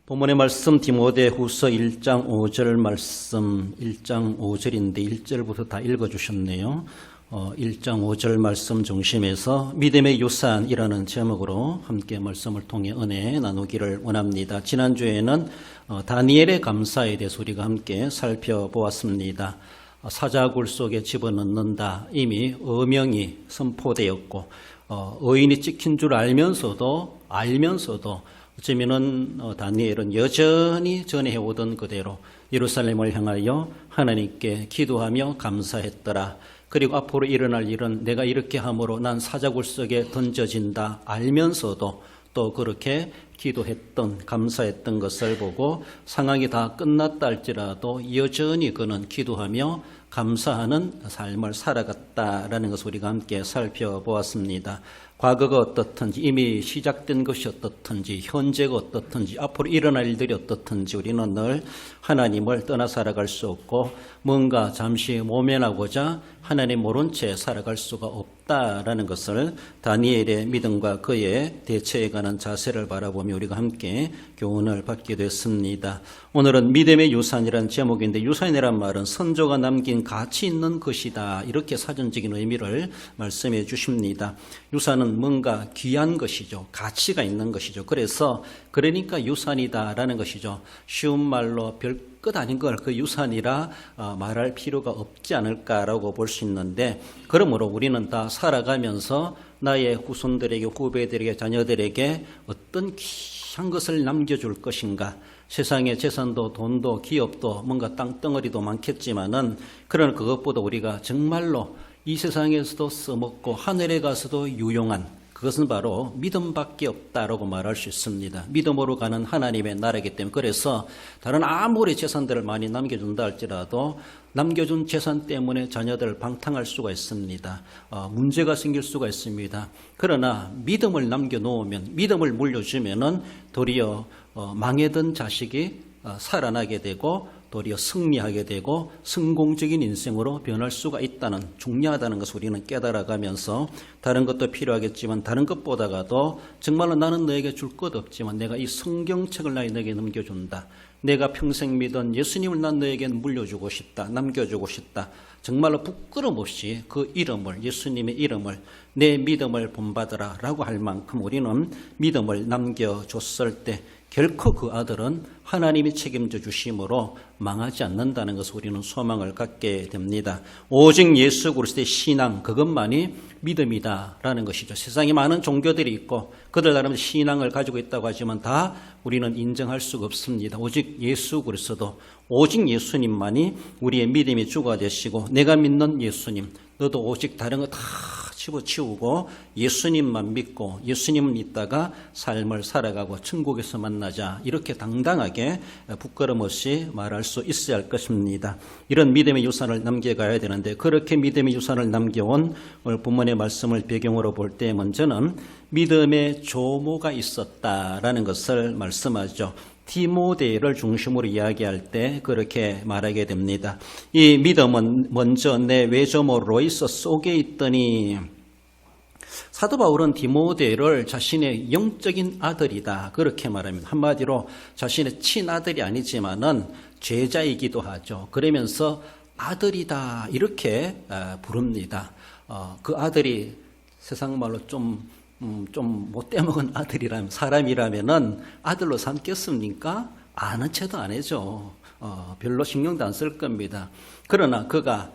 본문의 말씀 디모데후서 1장 5절 말씀 1장 5절인데 1절부터 다 읽어주셨네요. 1장 5절 말씀 중심에서 믿음의 유산이라는 제목으로 함께 말씀을 통해 은혜 나누기를 원합니다. 지난주에는 다니엘의 감사에 대해서 우리가 함께 살펴보았습니다. 사자굴 속에 집어넣는다. 이미 어명이 선포되었고 의인이 찍힌 줄 알면서도 어쩌면은 다니엘은 여전히 전해오던 그대로 예루살렘을 향하여 하나님께 기도하며 감사했더라. 그리고 앞으로 일어날 일은 내가 이렇게 함으로 난 사자굴 속에 던져진다 알면서도 또 그렇게 기도했던 감사했던 것을 보고 상황이 다 끝났다 할지라도 여전히 그는 기도하며 감사하는 삶을 살아갔다라는 것을 우리가 함께 살펴보았습니다. 과거가 어떻든지 이미 시작된 것이 어떻든지 현재가 어떻든지 앞으로 일어날 일들이 어떻든지 우리는 늘 하나님을 떠나 살아갈 수 없고 뭔가 잠시 모면하고자 하나님 모른 채 살아갈 수가 없다라는 것을 다니엘의 믿음과 그의 대처에 관한 자세를 바라보며 우리가 함께 교훈을 받게 됐습니다. 오늘은 믿음의 유산이라는 제목인데 유산이란 말은 선조가 남긴 가치 있는 것이다. 이렇게 사전적인 의미를 말씀해 주십니다. 유산은 뭔가 귀한 것이죠. 가치가 있는 것이죠. 그러니까 유산이다라는 것이죠. 쉬운 말로 별것 아닌 걸 그 유산이라 말할 필요가 없지 않을까라고 볼 수 있는데, 그러므로 우리는 다 살아가면서 나의 후손들에게, 후배들에게, 자녀들에게 어떤 귀한 것을 남겨줄 것인가. 세상의 재산도 돈도 기업도 뭔가 땅덩어리도 많겠지만은 그러나 그것보다 우리가 정말로 이 세상에서도 써먹고 하늘에 가서도 유용한 그것은 바로 믿음밖에 없다라고 말할 수 있습니다. 믿음으로 가는 하나님의 나라이기 때문에 그래서 다른 아무리 재산들을 많이 남겨준다 할지라도 남겨준 재산 때문에 자녀들을 방탕할 수가 있습니다. 문제가 생길 수가 있습니다. 그러나 믿음을 남겨놓으면 믿음을 물려주면은 도리어 망해던 자식이 살아나게 되고 도리어 승리하게 되고 성공적인 인생으로 변할 수가 있다는, 중요하다는 것을 우리는 깨달아가면서 다른 것도 필요하겠지만 다른 것보다가도 정말로 나는 너에게 줄 것 없지만 내가 이 성경책을 너에게 넘겨준다. 내가 평생 믿은 예수님을 난 너에게 물려주고 싶다. 남겨주고 싶다. 정말로 부끄럼 없이 그 이름을, 예수님의 이름을, 내 믿음을 본받으라 라고 할 만큼 우리는 믿음을 남겨줬을 때 결코 그 아들은 하나님이 책임져 주심으로 망하지 않는다는 것을 우리는 소망을 갖게 됩니다. 오직 예수 그리스도의 신앙, 그것만이 믿음이다라는 것이죠. 세상에 많은 종교들이 있고 그들 나름 신앙을 가지고 있다고 하지만 다 우리는 인정할 수가 없습니다. 오직 예수 그리스도, 오직 예수님만이 우리의 믿음의 주가 되시고 내가 믿는 예수님, 너도 오직 다른 거 다 집어치우고 예수님만 믿고 예수님을 믿다가 삶을 살아가고 천국에서 만나자, 이렇게 당당하게 부끄럼 없이 말할 수 있어야 할 것입니다. 이런 믿음의 유산을 남겨가야 되는데 그렇게 믿음의 유산을 남겨온 오늘 본문의 말씀을 배경으로 볼 때 먼저는 믿음의 조모가 있었다라는 것을 말씀하죠. 디모데를 중심으로 이야기할 때 그렇게 말하게 됩니다. 이 믿음은 먼저 내 외조모 로이스 속에 있더니, 사도 바울은 디모데를 자신의 영적인 아들이다 그렇게 말합니다. 한마디로 자신의 친아들이 아니지만은 제자이기도 하죠. 그러면서 아들이다 이렇게 부릅니다. 그 아들이 세상 말로 좀 못돼먹은 아들이라면, 사람이라면은 아들로 삼겠습니까? 아는 채도 안 해죠. 별로 신경도 안 쓸 겁니다. 그러나 그가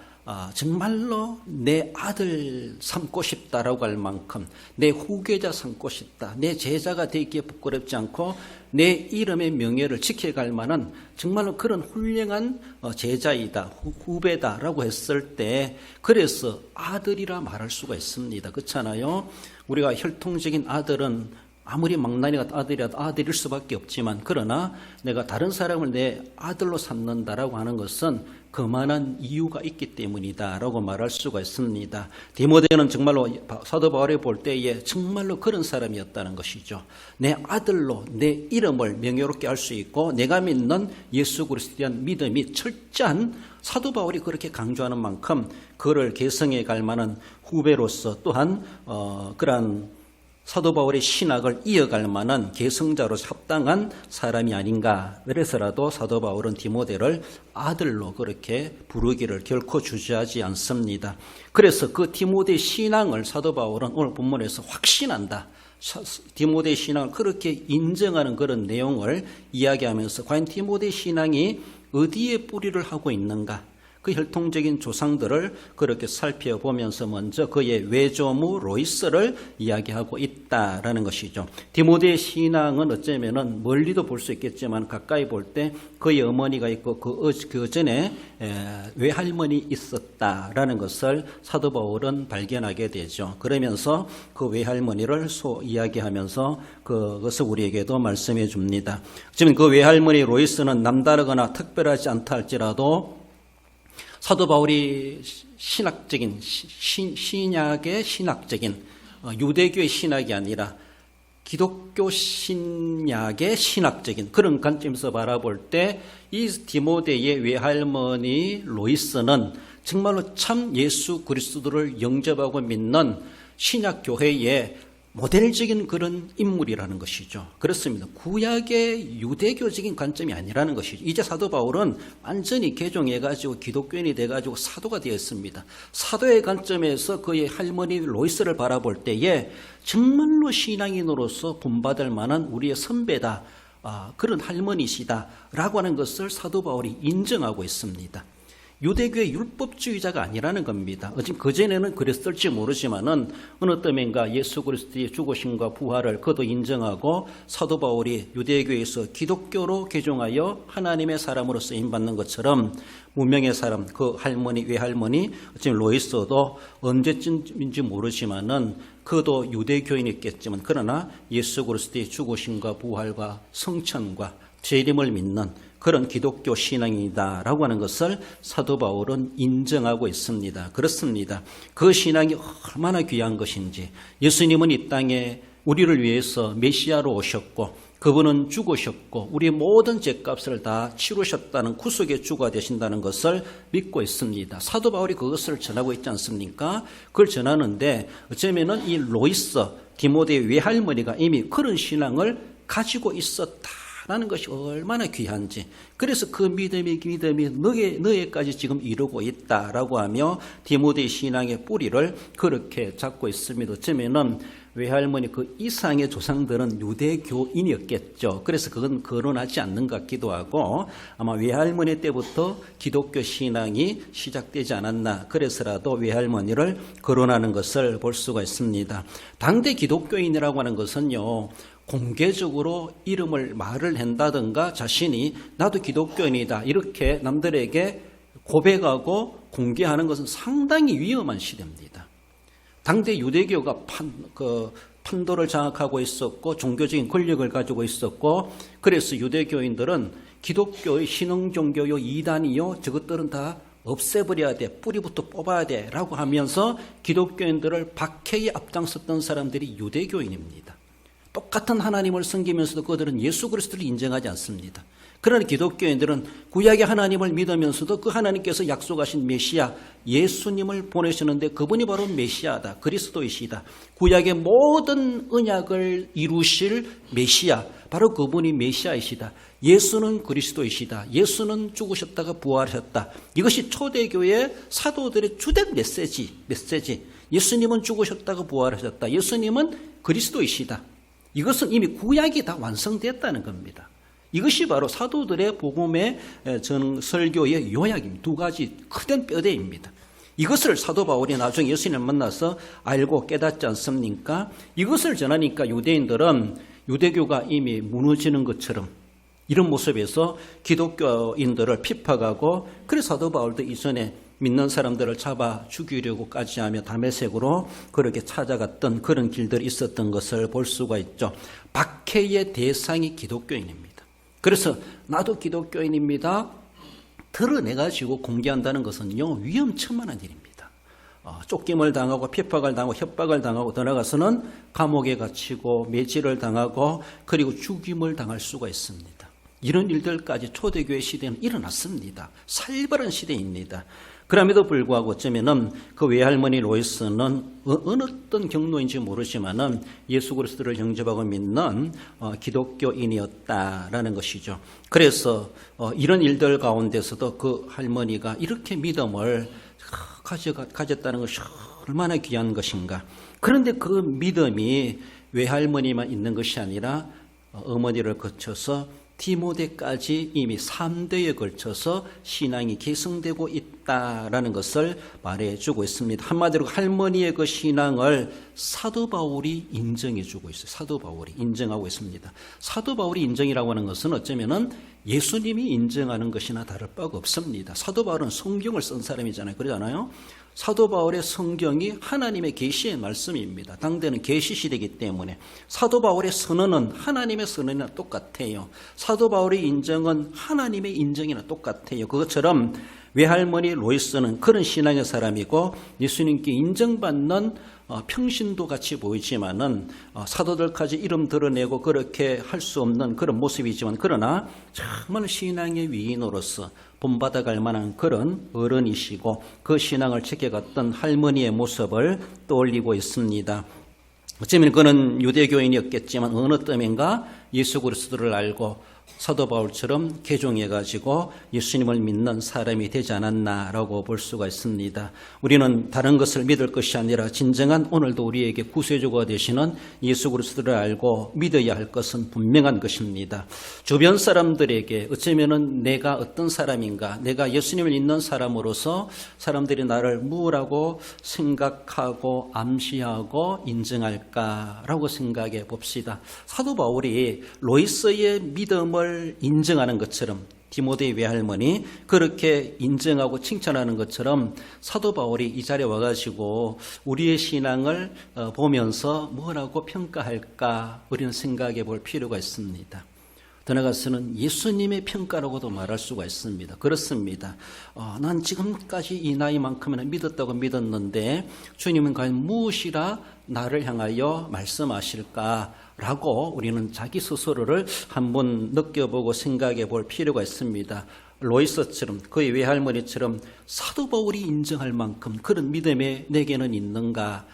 정말로 내 아들 삼고 싶다라고 할 만큼, 내 후계자 삼고 싶다, 내 제자가 되기에 부끄럽지 않고 내 이름의 명예를 지켜갈 만한 정말로 그런 훌륭한 제자이다, 후배다라고 했을 때 그래서 아들이라 말할 수가 있습니다. 그렇잖아요. 우리가 혈통적인 아들은 아무리 망나니 같은 아들이라도 아들일 수밖에 없지만, 그러나 내가 다른 사람을 내 아들로 삼는다라고 하는 것은 그만한 이유가 있기 때문이다라고 말할 수가 있습니다. 디모데는 정말로 사도 바울이 볼 때에 정말로 그런 사람이었다는 것이죠. 내 아들로 내 이름을 명예롭게 할 수 있고 내가 믿는 예수 그리스도에 대한 믿음이 철저한, 사도 바울이 그렇게 강조하는 만큼 그를 계승해 갈 만한 후배로서 또한 그러한 사도 바울의 신학을 이어갈 만한 계승자로 합당한 사람이 아닌가. 그래서라도 사도 바울은 디모데를 아들로 그렇게 부르기를 결코 주저하지 않습니다. 그래서 그 디모데 신앙을 사도 바울은 오늘 본문에서 확신한다. 디모데 신앙을 그렇게 인정하는 그런 내용을 이야기하면서 과연 디모데 신앙이 어디에 뿌리를 하고 있는가? 그 혈통적인 조상들을 그렇게 살펴보면서 먼저 그의 외조모 로이스를 이야기하고 있다라는 것이죠. 디모데의 신앙은 어쩌면은 멀리도 볼 수 있겠지만 가까이 볼 때 그의 어머니가 있고 그 전에 외할머니 있었다라는 것을 사도 바울은 발견하게 되죠. 그러면서 그 외할머니를 이야기하면서 그것을 우리에게도 말씀해 줍니다. 지금 그 외할머니 로이스는 남다르거나 특별하지 않다 할지라도 사도 바울이 신학적인 신약의 신학적인 유대교의 신학이 아니라 기독교 신약의 신학적인 그런 관점에서 바라볼 때 이 디모데의 외할머니 로이스는 정말로 참 예수 그리스도를 영접하고 믿는 신약 교회의 모델적인 그런 인물이라는 것이죠. 그렇습니다. 구약의 유대교적인 관점이 아니라는 것이죠. 이제 사도 바울은 완전히 개종해가지고 기독교인이 돼가지고 사도가 되었습니다. 사도의 관점에서 그의 할머니 로이스를 바라볼 때에 정말로 신앙인으로서 본받을 만한 우리의 선배다. 그런 할머니시다라고 하는 것을 사도 바울이 인정하고 있습니다. 유대교의 율법주의자가 아니라는 겁니다. 지금 그전에는 그랬을지 모르지만은 어느 때인가 예수 그리스도의 죽으심과 부활을 그도 인정하고 사도 바울이 유대교에서 기독교로 개종하여 하나님의 사람으로 쓰임받는 것처럼 무명의 사람, 그 할머니, 외할머니, 지금 로이스도 언제쯤인지 모르지만은 그도 유대교인이겠지만 그러나 예수 그리스도의 죽으심과 부활과 성천과 재림을 믿는 그런 기독교 신앙이다라고 하는 것을 사도 바울은 인정하고 있습니다. 그렇습니다. 그 신앙이 얼마나 귀한 것인지 예수님은 이 땅에 우리를 위해서 메시아로 오셨고 그분은 죽으셨고 우리 모든 죄값을 다 치르셨다는 구속의 주가 되신다는 것을 믿고 있습니다. 사도 바울이 그것을 전하고 있지 않습니까? 그걸 전하는데 어쩌면은 이 로이스 디모데의 외할머니가 이미 그런 신앙을 가지고 있었다라는 것이 얼마나 귀한지. 그래서 그 믿음이 너에까지 지금 이루고 있다라고 하며 디모데의 신앙의 뿌리를 그렇게 잡고 있습니다. 어쩌면은 외할머니 그 이상의 조상들은 유대교인이었겠죠. 그래서 그건 거론하지 않는 것 같기도 하고 아마 외할머니 때부터 기독교 신앙이 시작되지 않았나. 그래서라도 외할머니를 거론하는 것을 볼 수가 있습니다. 당대 기독교인이라고 하는 것은요. 공개적으로 말을 한다든가 자신이 나도 기독교인이다 이렇게 남들에게 고백하고 공개하는 것은 상당히 위험한 시대입니다. 당대 유대교가 판도를 장악하고 있었고 종교적인 권력을 가지고 있었고 그래서 유대교인들은 기독교의 신흥종교요 이단이요 저것들은 다 없애버려야 돼 뿌리부터 뽑아야 돼 라고 하면서 기독교인들을 박해에 앞장섰던 사람들이 유대교인입니다. 똑같은 하나님을 섬기면서도 그들은 예수 그리스도를 인정하지 않습니다. 그러나 기독교인들은 구약의 하나님을 믿으면서도 그 하나님께서 약속하신 메시아 예수님을 보내셨는데 그분이 바로 메시아다. 그리스도이시다. 구약의 모든 언약을 이루실 메시아 바로 그분이 메시아이시다. 예수는 그리스도이시다. 예수는 죽으셨다가 부활하셨다. 이것이 초대교회 사도들의 주된 메시지. 예수님은 죽으셨다가 부활하셨다. 예수님은 그리스도이시다. 이것은 이미 구약이 다 완성됐다는 겁니다. 이것이 바로 사도들의 복음의 설교의 요약입니다. 두 가지 크던 뼈대입니다. 이것을 사도 바울이 나중에 예수님을 만나서 알고 깨닫지 않습니까? 이것을 전하니까 유대인들은 유대교가 이미 무너지는 것처럼 이런 모습에서 기독교인들을 핍박하고 그래서 사도 바울도 이전에 믿는 사람들을 잡아 죽이려고까지 하며 다메섹으로 그렇게 찾아갔던 그런 길들이 있었던 것을 볼 수가 있죠. 박해의 대상이 기독교인입니다. 그래서 나도 기독교인입니다. 드러내가지고 공개한다는 것은요 위험천만한 일입니다. 쫓김을 당하고 핍박을 당하고 협박을 당하고 더 나아가서는 감옥에 갇히고 매질을 당하고 그리고 죽임을 당할 수가 있습니다. 이런 일들까지 초대교회 시대는 일어났습니다. 살벌한 시대입니다. 그럼에도 불구하고 어쩌면은 그 외할머니 로이스는 어느 어떤 경로인지 모르지만은 예수 그리스도를 영접하고 믿는 기독교인이었다라는 것이죠. 그래서 이런 일들 가운데서도 그 할머니가 이렇게 믿음을 가졌다는 것이 얼마나 귀한 것인가. 그런데 그 믿음이 외할머니만 있는 것이 아니라 어머니를 거쳐서 디모데까지 이미 3대에 걸쳐서 신앙이 계승되고 있다라는 것을 말해주고 있습니다. 한마디로 할머니의 그 신앙을 사도 바울이 인정해주고 있어요. 사도 바울이 인정하고 있습니다. 사도 바울이 인정이라고 하는 것은 어쩌면은 예수님이 인정하는 것이나 다를 바가 없습니다. 사도 바울은 성경을 쓴 사람이잖아요. 그러잖아요. 사도 바울의 성경이 하나님의 계시의 말씀입니다. 당대는 계시 시대이기 때문에 사도 바울의 선언은 하나님의 선언이나 똑같아요. 사도 바울의 인정은 하나님의 인정이나 똑같아요. 그것처럼 외할머니 로이스는 그런 신앙의 사람이고 예수님께 인정받는 평신도 같이 보이지만은 사도들까지 이름 드러내고 그렇게 할 수 없는 그런 모습이지만 그러나 정말 신앙의 위인으로서 본받아갈 만한 그런 어른이시고 그 신앙을 지켜갔던 할머니의 모습을 떠올리고 있습니다. 어쩌면 그는 유대교인이었겠지만 어느 때인가 예수 그리스도를 알고 사도 바울처럼 개종해가지고 예수님을 믿는 사람이 되지 않았나라고 볼 수가 있습니다. 우리는 다른 것을 믿을 것이 아니라 진정한 오늘도 우리에게 구세주가 되시는 예수 그리스도를 알고 믿어야 할 것은 분명한 것입니다. 주변 사람들에게 어쩌면은 내가 어떤 사람인가, 내가 예수님을 믿는 사람으로서 사람들이 나를 무엇라고 생각하고 암시하고 인정할까라고 생각해 봅시다. 사도 바울이 로이스의 믿음을 인정하는 것처럼 디모데의 외할머니 그렇게 인정하고 칭찬하는 것처럼 사도 바울이 이 자리에 와가지고 우리의 신앙을 보면서 뭐라고 평가할까 우리는 생각해 볼 필요가 있습니다. 더 나아가서는 예수님의 평가라고도 말할 수가 있습니다. 그렇습니다. 난 지금까지 이 나이만큼은 믿었다고 믿었는데 주님은 과연 무엇이라 나를 향하여 말씀하실까? 라고 우리는 자기 스스로를 한번 느껴보고 생각해 볼 필요가 있습니다. 로이스처럼 그의 외할머니처럼 사도 바울이 인정할 만큼 그런 믿음이 내게는 있는가?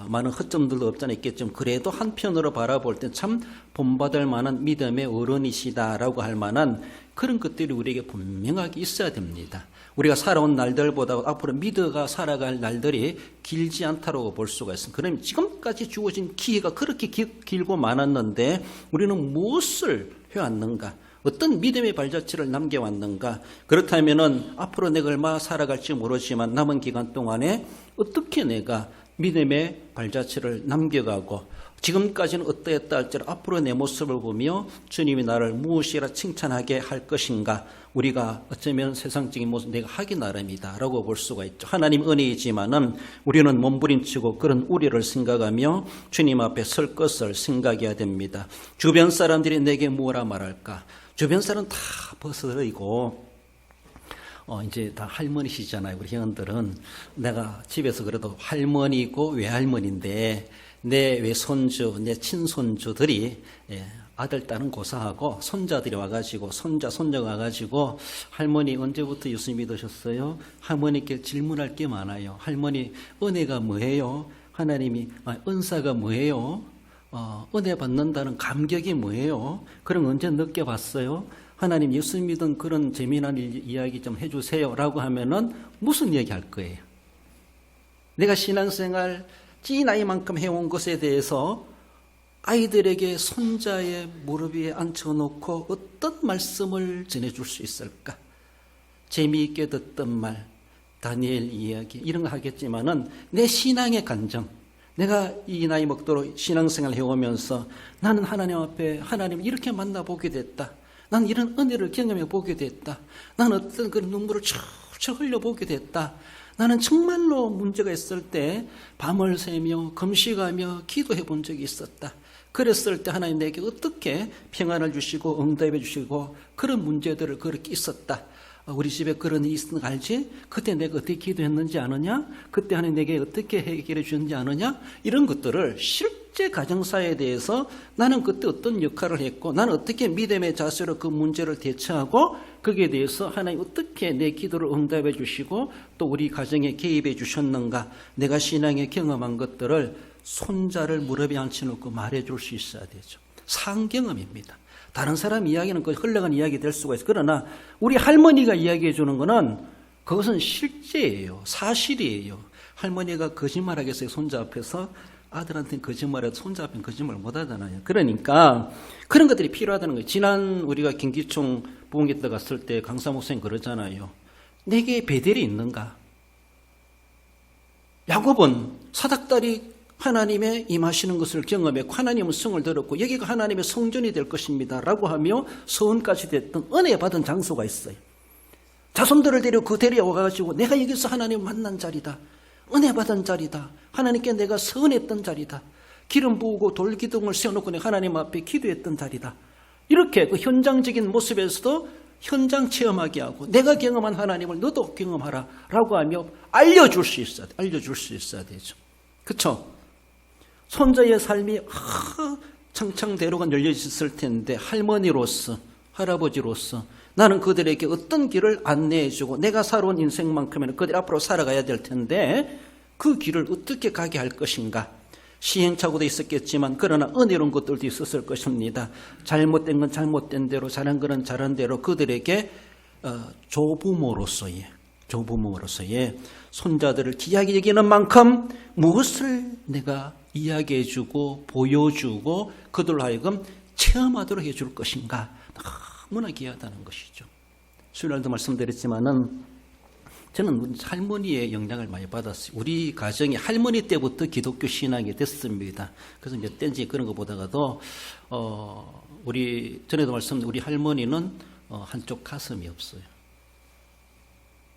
많은 허점들도 없잖아 있겠지만 그래도 한편으로 바라볼 때 참 본받을 만한 믿음의 어른이시다라고 할 만한 그런 것들이 우리에게 분명하게 있어야 됩니다. 우리가 살아온 날들보다 앞으로 믿어가 살아갈 날들이 길지 않다고 볼 수가 있습니다. 그럼 지금까지 주어진 기회가 그렇게 길고 많았는데 우리는 무엇을 해왔는가? 어떤 믿음의 발자취를 남겨왔는가? 그렇다면은 앞으로 내가 얼마나 살아갈지 모르지만 남은 기간 동안에 어떻게 내가 믿음의 발자취를 남겨가고 지금까지는 어떠했다 할지라도 앞으로 내 모습을 보며 주님이 나를 무엇이라 칭찬하게 할 것인가? 우리가 어쩌면 세상적인 모습 내가 하기 나름이다라고 볼 수가 있죠. 하나님 은혜이지만은 우리는 몸부림치고 그런 우리를 생각하며 주님 앞에 설 것을 생각해야 됩니다. 주변 사람들이 내게 뭐라 말할까? 주변 사람 다 벗어버리고 이제 다 할머니시잖아요. 우리 형들은 내가 집에서 그래도 할머니고 외할머니인데 내 외손주, 내 친손주들이 아들, 딸은 고사하고 손자들이 와가지고 손자가 와가지고 할머니 언제부터 예수 믿으셨어요? 할머니께 질문할 게 많아요. 할머니 은혜가 뭐예요? 하나님이 은사가 뭐예요? 은혜 받는다는 감격이 뭐예요? 그럼 언제 느껴봤어요? 하나님 예수 믿은 그런 재미난 이야기 좀 해주세요 라고 하면은 무슨 얘기 할 거예요? 내가 신앙생활 이 나이만큼 해온 것에 대해서 아이들에게 손자의 무릎 위에 앉혀놓고 어떤 말씀을 전해줄 수 있을까? 재미있게 듣던 말, 다니엘 이야기 이런 거 하겠지만은 내 신앙의 간정, 내가 이 나이 먹도록 신앙생활 해오면서 나는 하나님 앞에 하나님을 이렇게 만나보게 됐다. 나는 이런 은혜를 경험해 보게 됐다. 나는 어떤 그 눈물을 척척 흘려보게 됐다. 나는 정말로 문제가 있을 때 밤을 새며 금식하며 기도해 본 적이 있었다. 그랬을 때 하나님 내게 어떻게 평안을 주시고 응답해 주시고 그런 문제들을 그렇게 있었다 우리 집에 그런 일이 있었는 거 알지? 그때 내가 어떻게 기도했는지 아느냐? 그때 하나님 내게 어떻게 해결해 주는지 아느냐? 이런 것들을 실제 가정사에 대해서 나는 그때 어떤 역할을 했고 나는 어떻게 믿음의 자세로 그 문제를 대처하고 거기에 대해서 하나님 어떻게 내 기도를 응답해 주시고 또 우리 가정에 개입해 주셨는가, 내가 신앙에 경험한 것들을 손자를 무릎에 앉혀놓고 말해줄 수 있어야 되죠. 상경험입니다. 다른 사람 이야기는 그 흘러간 이야기 될 수가 있어요. 그러나 우리 할머니가 이야기해 주는 것은 그것은 실제예요. 사실이에요. 할머니가 거짓말하게 해서 손자 앞에서 아들한테는 거짓말해도 손자 앞에는 거짓말 못 하잖아요. 그러니까 그런 것들이 필요하다는 거예요. 지난 우리가 김기총 부흥회 때 갔을 때 강사 목사님 그러잖아요. 내게 베델이 있는가? 야곱은 사닥다리 하나님의 임하시는 것을 경험했고 하나님은 성을 들었고 여기가 하나님의 성전이 될 것입니다 라고 하며 서원까지 됐던 은혜 받은 장소가 있어요. 자손들을 데리고 그 데리러 와가지고 내가 여기서 하나님 만난 자리다, 은혜 받은 자리다, 하나님께 내가 서원했던 자리다, 기름 부으고 돌기둥을 세워놓고 내가 하나님 앞에 기도했던 자리다, 이렇게 그 현장적인 모습에서도 현장 체험하게 하고 내가 경험한 하나님을 너도 경험하라 라고 하며 알려줄 수 있어야 되죠. 그렇죠? 손자의 삶이 창창 대로가 열려있을 텐데 할머니로서 할아버지로서 나는 그들에게 어떤 길을 안내해주고 내가 살아온 인생만큼은 그들이 앞으로 살아가야 될 텐데 그 길을 어떻게 가게 할 것인가. 시행착오도 있었겠지만 그러나 은혜로운 것들도 있었을 것입니다. 잘못된 건 잘못된 대로, 잘한 건 잘한 대로 그들에게 조부모로서의 손자들을 귀하게 여기는 만큼 무엇을 내가 이야기해주고 보여주고 그들로 하여금 체험하도록 해줄 것인가. 너무나 귀하다는 것이죠. 수요일날도 말씀드렸지만은 저는 할머니의 영향을 많이 받았어요. 우리 가정이 할머니 때부터 기독교 신앙이 됐습니다. 그래서 몇 대인지 그런 거 보다가도 전에도 말씀드린 우리 할머니는 한쪽 가슴이 없어요.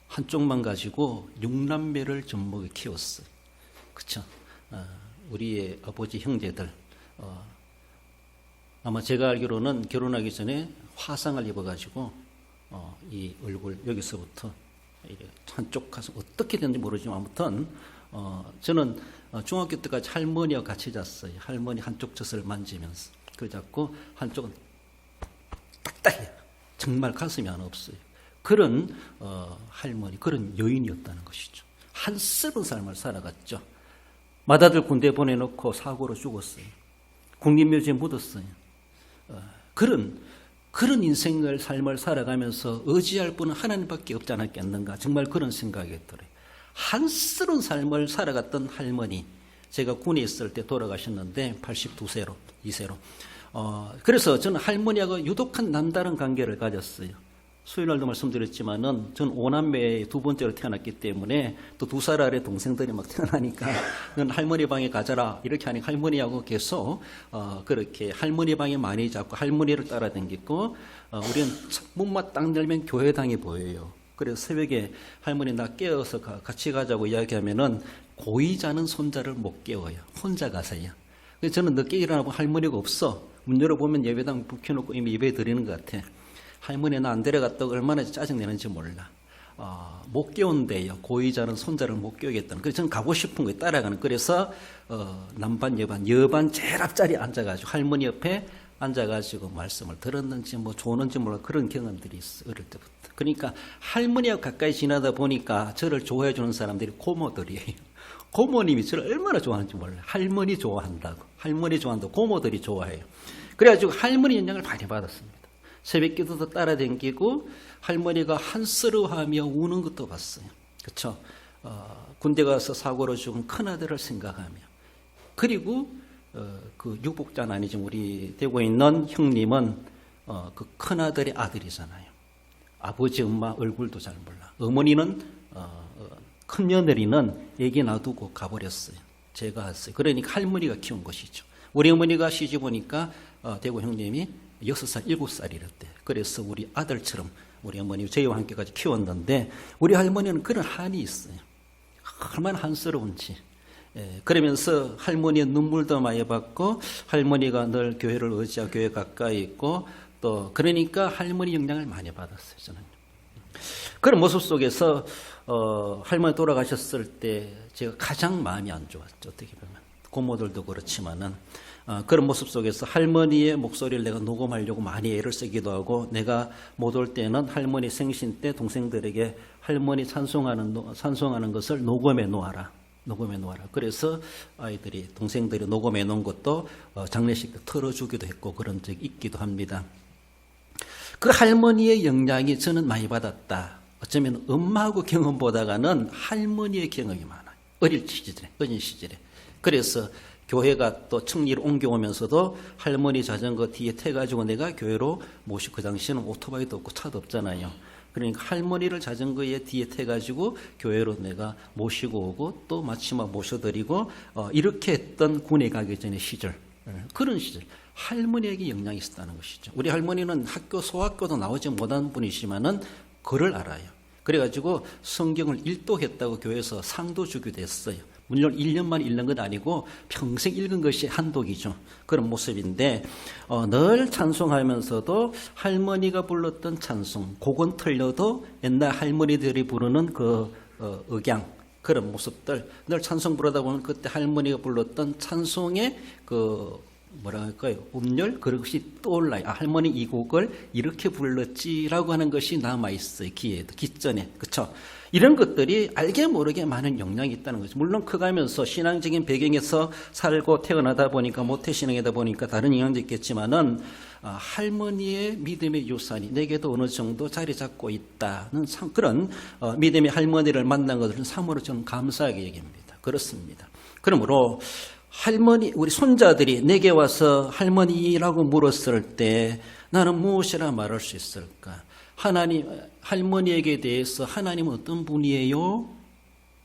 한쪽만 가지고 6남매를 전목에 키웠어요. 그렇죠? 우리의 아버지 형제들 아마 제가 알기로는 결혼하기 전에 화상을 입어가지고 이 얼굴 여기서부터 한쪽 가슴 어떻게 됐는지 모르지만 아무튼 저는 중학교 때까지 할머니와 같이 잤어요. 할머니 한쪽 젖을 만지면서 그걸 잡고 한쪽은 딱딱해요. 정말 가슴이 하나 없어요. 그런 할머니, 그런 여인이었다는 것이죠. 한스러운 삶을 살아갔죠. 맏아들 군대 보내놓고 사고로 죽었어요. 국립묘지에 묻었어요. 그런 인생을 삶을 살아가면서 의지할 분은 하나님밖에 없지 않았겠는가. 정말 그런 생각이 들어요. 한스러운 삶을 살아갔던 할머니, 제가 군에 있을 때 돌아가셨는데 82세로. 그래서 저는 할머니하고 유독한 남다른 관계를 가졌어요. 수요일날도 말씀드렸지만은 전 5남매의 두 번째로 태어났기 때문에 또 2살 아래 동생들이 막 태어나니까 넌 할머니 방에 가자라 이렇게 하니까 할머니하고 계속 그렇게 할머니 방에 많이 잡고 할머니를 따라다니고 우리는 문만 딱 열면 교회당이 보여요. 그래서 새벽에 할머니 나 깨워서 같이 가자고 이야기하면은 고이 자는 손자를 못 깨워요. 혼자 가세요. 그래서 저는 늦게 일어나고 할머니가 없어. 문 열어보면 예배당 불 켜놓고 이미 예배 드리는 것 같아. 할머니 나 안 데려갔다고 얼마나 짜증내는지 몰라. 못 깨운대요. 고이자는 손자를 못 깨우겠다는. 그래서 저는 가고 싶은 거에 따라가는. 그래서 남반 여반 제일 앞자리에 앉아가지고 할머니 옆에 앉아가지고 말씀을 들었는지 뭐 좋은지 몰라 그런 경험들이 있어 어릴 때부터. 그러니까 할머니하고 가까이 지나다 보니까 저를 좋아해 주는 사람들이 고모들이에요. 고모님이 저를 얼마나 좋아하는지 몰라요. 할머니 좋아한다고 고모들이 좋아해요. 그래가지고 할머니 영향을 많이 받았습니다. 새벽 기도도 따라다니고 할머니가 한스러워하며 우는 것도 봤어요. 그렇죠? 군대 가서 사고로 죽은 큰아들을 생각하며 그리고 그 유복자는 아니지만 우리 대구에 있는 형님은 그 큰아들의 아들이잖아요. 아버지 엄마 얼굴도 잘 몰라. 어머니는 큰며느리는 애기 놔두고 가버렸어요. 제가 했어요. 그러니까 할머니가 키운 것이죠. 우리 어머니가 시집 오니까 대구 형님이 6살, 7살이랬대. 그래서 우리 아들처럼 우리 어머니 저희와 함께까지 키웠는데 우리 할머니는 그런 한이 있어요. 얼마나 한스러운지. 그러면서 할머니의 눈물도 많이 받고 할머니가 늘 교회를 의지하고 교회 가까이 있고 또 그러니까 할머니 영향을 많이 받았어요. 저는. 그런 모습 속에서 할머니 돌아가셨을 때 제가 가장 마음이 안 좋았죠. 어떻게 보면 고모들도 그렇지만은 그런 모습 속에서 할머니의 목소리를 내가 녹음하려고 많이 애를 쓰기도 하고, 내가 못 올 때는 할머니 생신 때 동생들에게 할머니 찬송하는 것을 녹음해 놓아라. 그래서 아이들이, 동생들이 녹음해 놓은 것도 장례식 때 틀어주기도 했고 그런 적이 있기도 합니다. 그 할머니의 영향이 저는 많이 받았다. 어쩌면 엄마하고 경험보다는 할머니의 경험이 많아요. 어린 시절에. 그래서 교회가 또 청리로 옮겨오면서도 할머니 자전거 뒤에 태가지고 내가 교회로 모시고, 그 당시에는 오토바이도 없고 차도 없잖아요. 그러니까 할머니를 자전거에 뒤에 태가지고 교회로 내가 모시고 오고 또 마치마 모셔드리고 이렇게 했던 군에 가기 전에 시절, 그런 시절 할머니에게 영향이 있었다는 것이죠. 우리 할머니는 소학교도 나오지 못한 분이시지만은 글을 알아요. 그래가지고 성경을 일독했다고 교회에서 상도 주기도 했어요. 물론 1년만 읽는 건 아니고 평생 읽은 것이 한독이죠. 그런 모습인데 늘 찬송하면서도 할머니가 불렀던 찬송, 곡은 틀려도 옛날 할머니들이 부르는 그 억양, 그런 모습들 늘 찬송 부르다 보면 그때 할머니가 불렀던 찬송의 그 뭐라 할까요? 음열, 그것이 떠올라요. 할머니 이 곡을 이렇게 불렀지라고 하는 것이 남아있어요. 기전에. 그쵸? 이런 것들이 알게 모르게 많은 영향이 있다는 거죠. 물론 커가면서 신앙적인 배경에서 살고 태어나다 보니까 모태신앙이다 보니까 다른 영향도 있겠지만은 할머니의 믿음의 유산이 내게도 어느 정도 자리 잡고 있다는 그런 믿음의 할머니를 만난 것들은 참으로 저는 감사하게 여깁니다. 그렇습니다. 그러므로 할머니, 우리 손자들이 내게 와서 할머니라고 물었을 때 나는 무엇이라 말할 수 있을까? 할머니에게 대해서 하나님은 어떤 분이에요?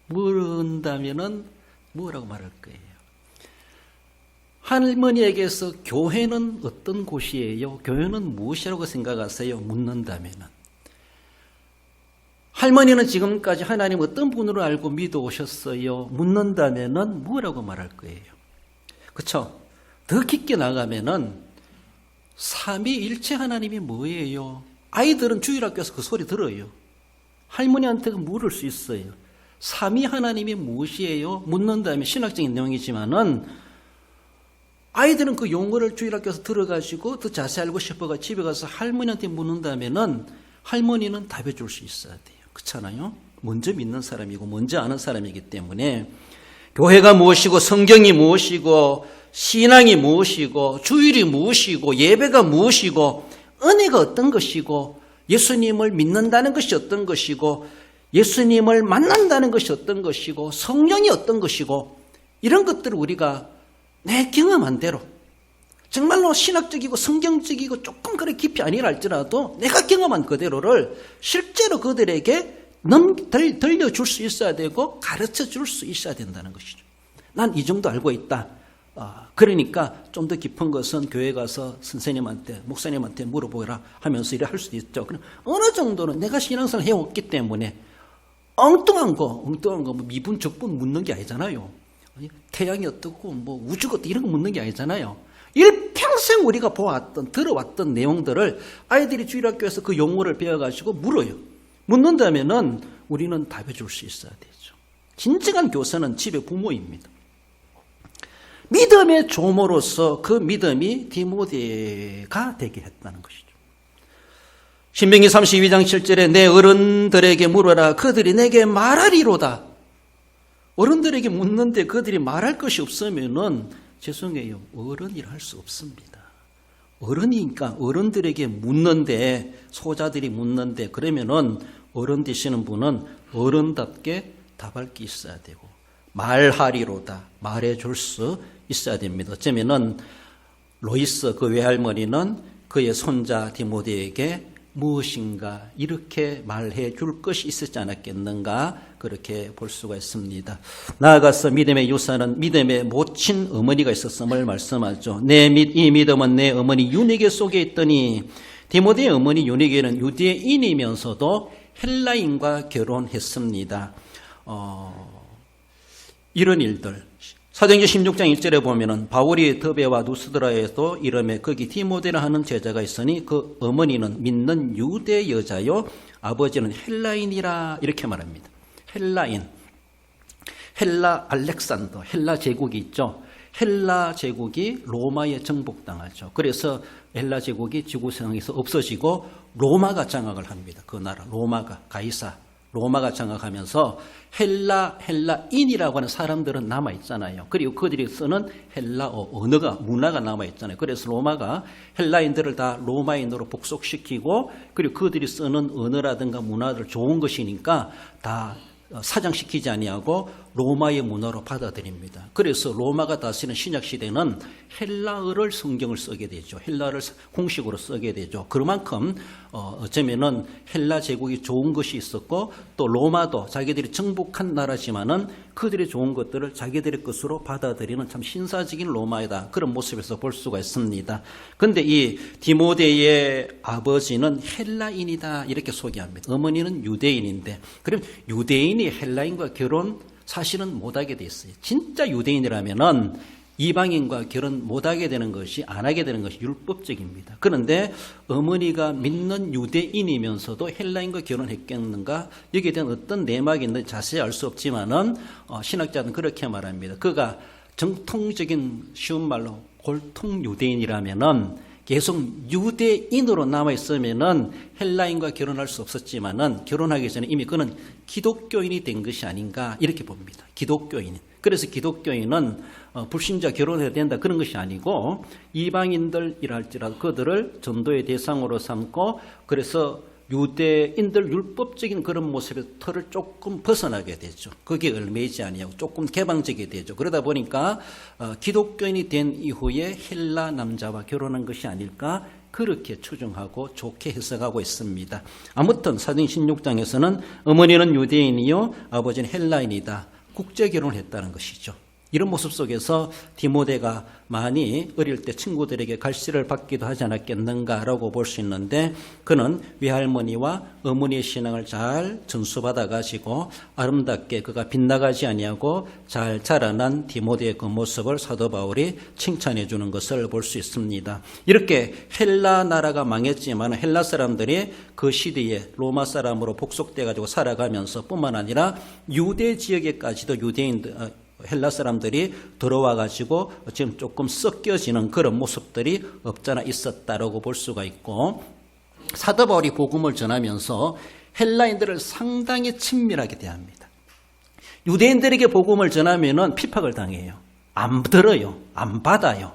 물은다면은 뭐라고 말할 거예요? 할머니에게서 교회는 어떤 곳이에요? 교회는 무엇이라고 생각하세요? 묻는다면은. 할머니는 지금까지 하나님 어떤 분으로 알고 믿어오셨어요? 묻는다면은 뭐라고 말할 거예요? 그쵸? 더 깊게 나가면은 삼위일체 하나님이 뭐예요? 아이들은 주일학교에서 그 소리 들어요. 할머니한테 물을 수 있어요. 삼위 하나님이 무엇이에요? 묻는다면 신학적인 내용이지만은 아이들은 그 용어를 주일학교에서 들어가지고 더 자세히 알고 싶어가 집에 가서 할머니한테 묻는다면은 할머니는 답해 줄 수 있어야 돼요. 그렇잖아요? 먼저 믿는 사람이고 먼저 아는 사람이기 때문에 교회가 무엇이고 성경이 무엇이고 신앙이 무엇이고 주일이 무엇이고 예배가 무엇이고 은혜가 어떤 것이고 예수님을 믿는다는 것이 어떤 것이고 예수님을 만난다는 것이 어떤 것이고 성령이 어떤 것이고 이런 것들을 우리가 내 경험한 대로 정말로 신학적이고 성경적이고 조금 그래 깊이 아니라 할지라도 내가 경험한 그대로를 실제로 그들에게 들려줄 수 있어야 되고 가르쳐 줄 수 있어야 된다는 것이죠. 난 이 정도 알고 있다. 그러니까 좀 더 깊은 것은 교회 가서 선생님한테, 목사님한테 물어보라 하면서 이래 할 수도 있죠. 그럼 어느 정도는 내가 신앙생활을 해왔기 때문에 엉뚱한 거 뭐 미분, 적분 묻는 게 아니잖아요. 태양이 어떻고 뭐 우주가 어떻고 이런 거 묻는 게 아니잖아요. 일평생 우리가 보았던, 들어왔던 내용들을 아이들이 주일학교에서 그 용어를 배워가지고 물어요. 묻는다면은 우리는 답해 줄 수 있어야 되죠. 진정한 교사는 집의 부모입니다. 믿음의 조모로서 그 믿음이 디모데가 되게 했다는 것이죠. 신명기 32장 7절에 내 어른들에게 물어라 그들이 내게 말하리로다. 어른들에게 묻는데 그들이 말할 것이 없으면은 죄송해요. 어른이라 할 수 없습니다. 어른이니까 어른들에게 묻는데 소자들이 묻는데 그러면은 어른 되시는 분은 어른답게 답할 게 있어야 되고 말하리로다. 말해줄 수 있어야 됩니다. 어쩌면은 로이스 그 외할머니는 그의 손자 디모데에게 무엇인가 이렇게 말해 줄 것이 있었지 않았겠는가 그렇게 볼 수가 있습니다. 나아가서 믿음의 유산은 믿음의 모친 어머니가 있었음을 말씀하죠. 이 믿음은 내 어머니 유니게 속에 있더니 디모데의 어머니 유니게는 유대인이면서도 헬라인과 결혼했습니다. 이런 일들 사도행전 16장 1절에 보면은 바울이 더베와 누스드라에도 이름에 거기 디모데라 하는 제자가 있으니 그 어머니는 믿는 유대 여자요 아버지는 헬라인이라 이렇게 말합니다. 헬라인, 헬라 알렉산더, 헬라 제국이 있죠. 헬라 제국이 로마에 정복당하죠. 그래서 헬라 제국이 지구상에서 없어지고 로마가 장악을 합니다. 그 나라 로마가 가이사 로마가 장악하면서 헬라인이라고 하는 사람들은 남아있잖아요. 그리고 그들이 쓰는 헬라어, 언어가, 문화가 남아있잖아요. 그래서 로마가 헬라인들을 다 로마인으로 복속시키고 그리고 그들이 쓰는 언어라든가 문화들 좋은 것이니까 다 사장시키지 아니하고 로마의 문화로 받아들입니다. 그래서 로마가 다스리는 신약시대는 헬라어를 성경을 쓰게 되죠. 헬라어를 공식으로 쓰게 되죠. 그만큼 어쩌면은 헬라 제국이 좋은 것이 있었고 또 로마도 자기들이 정복한 나라지만은 그들의 좋은 것들을 자기들의 것으로 받아들이는 참 신사적인 로마이다. 그런 모습에서 볼 수가 있습니다. 그런데 이 디모데의 아버지는 헬라인이다 이렇게 소개합니다. 어머니는 유대인인데 그럼 유대인이 헬라인과 결혼 사실은 못하게 돼 있어요. 진짜 유대인이라면은 이방인과 결혼 못하게 되는 것이 안 하게 되는 것이 율법적입니다. 그런데 어머니가 믿는 유대인이면서도 헬라인과 결혼했겠는가 여기에 대한 어떤 내막이 있는지 자세히 알 수 없지만은 신학자는 그렇게 말합니다. 그가 정통적인 쉬운 말로 골통 유대인이라면은 계속 유대인으로 남아있으면은 헬라인과 결혼할 수 없었지만은 결혼하기 전에 이미 그는 기독교인이 된 것이 아닌가 이렇게 봅니다. 기독교인. 그래서 기독교인은 불신자 결혼해야 된다 그런 것이 아니고 이방인들이라 할지라도 그들을 전도의 대상으로 삼고 그래서 유대인들 율법적인 그런 모습의 틀을 조금 벗어나게 되죠. 거기에 얽매이지 아니하고 조금 개방적이 되죠. 그러다 보니까 기독교인이 된 이후에 헬라 남자와 결혼한 것이 아닐까 그렇게 추정하고 좋게 해석하고 있습니다. 아무튼 사도행전 16장에서는 어머니는 유대인이요 아버지는 헬라인이다. 국제 결혼을 했다는 것이죠. 이런 모습 속에서 디모데가 많이 어릴 때 친구들에게 갈시를 받기도 하지 않았겠는가라고 볼 수 있는데 그는 외할머니와 어머니의 신앙을 잘 전수받아 가지고 아름답게 그가 빗나가지 아니하고 잘 자라난 디모데의 그 모습을 사도 바울이 칭찬해 주는 것을 볼 수 있습니다. 이렇게 헬라 나라가 망했지만 헬라 사람들이 그 시대에 로마 사람으로 복속돼 가지고 살아가면서 뿐만 아니라 유대 지역에까지도 유대인들 헬라 사람들이 들어와 가지고 지금 조금 섞여지는 그런 모습들이 없잖아 있었다라고 볼 수가 있고 사도 바울이 복음을 전하면서 헬라인들을 상당히 친밀하게 대합니다. 유대인들에게 복음을 전하면은 핍박을 당해요. 안 들어요. 안 받아요.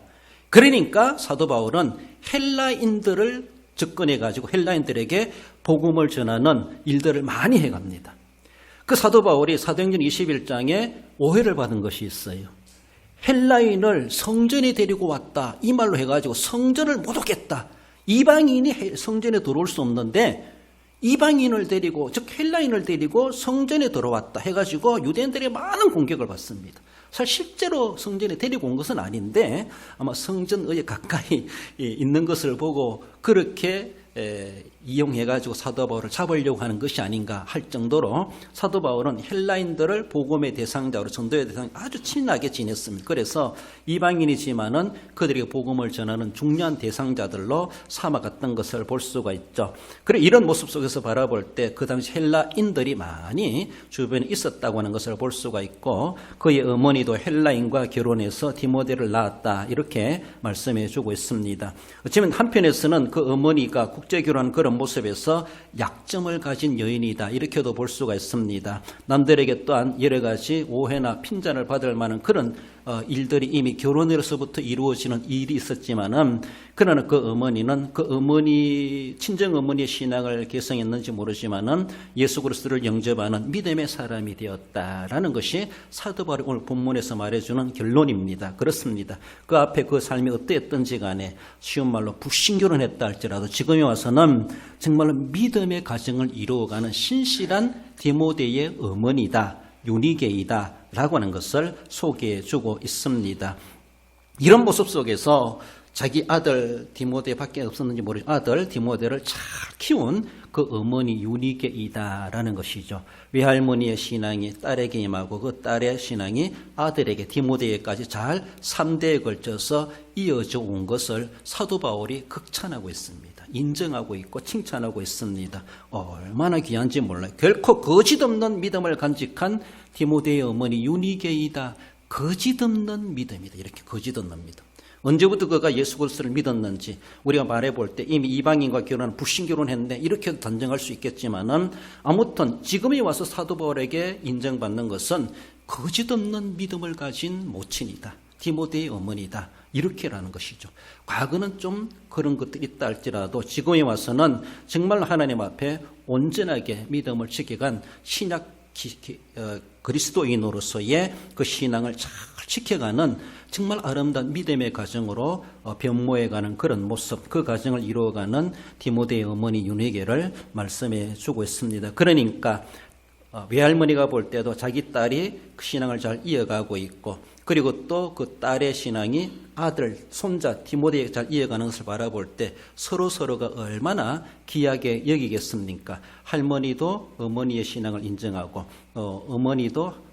그러니까 사도 바울은 헬라인들을 접근해 가지고 헬라인들에게 복음을 전하는 일들을 많이 해갑니다. 그 사도 바울이 사도행전 21장에 오해를 받은 것이 있어요. 헬라인을 성전에 데리고 왔다. 이 말로 해가지고 성전을 못 오겠다. 이방인이 성전에 들어올 수 없는데 이방인을 데리고 즉 헬라인을 데리고 성전에 들어왔다 해가지고 유대인들의 많은 공격을 받습니다. 사실 실제로 성전에 데리고 온 것은 아닌데 아마 성전에 가까이 있는 것을 보고 그렇게 이용해가지고 사도 바울을 잡으려고 하는 것이 아닌가 할 정도로 사도 바울은 헬라인들을 복음의 대상자로 전도의 대상 아주 친하게 지냈습니다. 그래서 이방인이지만은 그들에게 복음을 전하는 중요한 대상자들로 삼아갔던 것을 볼 수가 있죠. 그래 이런 모습 속에서 바라볼 때 그 당시 헬라인들이 많이 주변에 있었다고 하는 것을 볼 수가 있고 그의 어머니도 헬라인과 결혼해서 디모데를 낳았다 이렇게 말씀해주고 있습니다. 어쩌면 한편에서는 그 어머니가 국제결혼한 그런 모습에서 약점을 가진 여인이다 이렇게도 볼 수가 있습니다. 남들에게 또한 여러 가지 오해나 핀잔을 받을 만한 그런 일들이 이미 결혼으로서부터 이루어지는 일이 있었지만은 그러나 그 어머니는 그 어머니 친정 어머니의 신앙을 개성했는지 모르지만은 예수 그리스도를 영접하는 믿음의 사람이 되었다라는 것이 사도 바울이 오늘 본문에서 말해주는 결론입니다. 그렇습니다. 그 앞에 그 삶이 어떠했던지 간에 쉬운 말로 불신결혼했다 할지라도 지금에 와서는 정말로 믿음의 가정을 이루어가는 신실한 디모데의 어머니다, 유니게이다 라고 하는 것을 소개해 주고 있습니다. 이런 모습 속에서 자기 아들 디모데밖에 없었는지 모르지만 아들 디모데를 잘 키운 그 어머니 유니게이다라는 것이죠. 외할머니의 신앙이 딸에게 임하고 그 딸의 신앙이 아들에게 디모데에까지 잘 3대에 걸쳐서 이어져 온 것을 사도 바울이 극찬하고 있습니다. 인정하고 있고 칭찬하고 있습니다. 얼마나 귀한지 몰라요. 결코 거짓없는 믿음을 간직한 디모데의 어머니 유니게이다. 거짓없는 믿음이다. 이렇게 거짓없는 믿음. 언제부터 그가 예수 그리스도를 믿었는지 우리가 말해볼 때 이미 이방인과 결혼한 불신 결혼했는데 이렇게 단정할 수 있겠지만은 아무튼 지금에 와서 사도 바울에게 인정받는 것은 거짓없는 믿음을 가진 모친이다. 디모데의 어머니다. 이렇게라는 것이죠. 과거는 좀 그런 것들이 있다 할지라도 지금에 와서는 정말 하나님 앞에 온전하게 믿음을 지켜간 신약 그리스도인으로서의 그 신앙을 잘 지켜가는 정말 아름다운 믿음의 가정으로 변모해가는 그런 모습, 그 가정을 이루어가는 디모데의 어머니 유니게를 말씀해 주고 있습니다. 그러니까 외할머니가 볼 때도 자기 딸이 그 신앙을 잘 이어가고 있고 그리고 또 그 딸의 신앙이 아들, 손자 디모데에게 잘 이어가는 것을 바라볼 때 서로가 얼마나 귀하게 여기겠습니까? 할머니도 어머니의 신앙을 인정하고 어머니도